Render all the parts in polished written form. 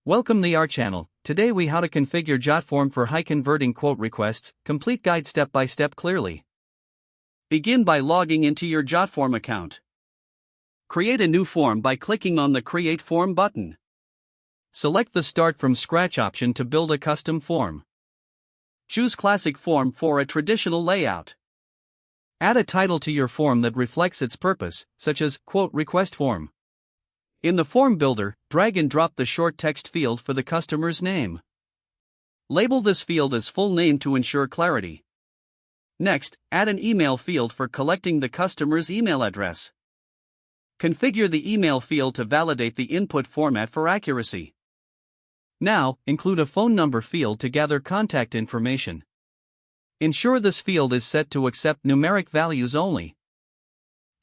Welcome to our channel. Today we how to configure Jotform for high converting quote requests, complete guide step by step clearly. Begin by logging into your Jotform account. Create a new form by clicking on the Create Form button. Select the Start from Scratch option to build a custom form. Choose Classic Form for a traditional layout. Add a title to your form that reflects its purpose, such as Quote Request Form. In the form builder, drag and drop the short text field for the customer's name. Label this field as full name to ensure clarity. Next, add an email field for collecting the customer's email address. Configure the email field to validate the input format for accuracy. Now, include a phone number field to gather contact information. Ensure this field is set to accept numeric values only.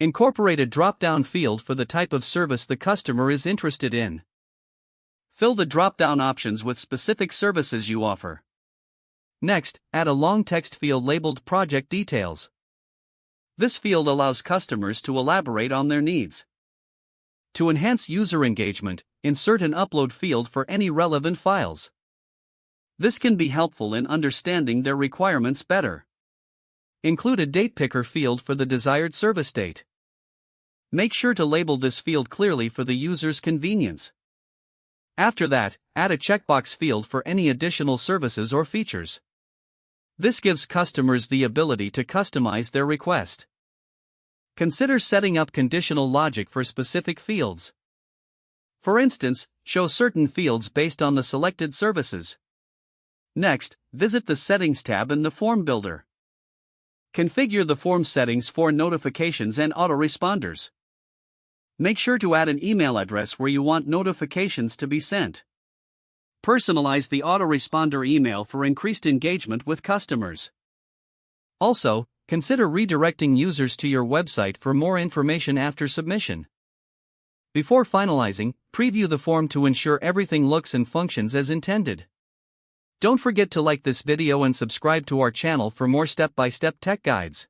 Incorporate a drop-down field for the type of service the customer is interested in. Fill the drop-down options with specific services you offer. Next, add a long text field labeled Project Details. This field allows customers to elaborate on their needs. To enhance user engagement, insert an upload field for any relevant files. This can be helpful in understanding their requirements better. Include a date picker field for the desired service date. Make sure to label this field clearly for the user's convenience. After that, add a checkbox field for any additional services or features. This gives customers the ability to customize their request. Consider setting up conditional logic for specific fields. For instance, show certain fields based on the selected services. Next, visit the Settings tab in the Form Builder. Configure the form settings for notifications and autoresponders. Make sure to add an email address where you want notifications to be sent. Personalize the autoresponder email for increased engagement with customers. Also, consider redirecting users to your website for more information after submission. Before finalizing, preview the form to ensure everything looks and functions as intended. Don't forget to like this video and subscribe to our channel for more step-by-step tech guides.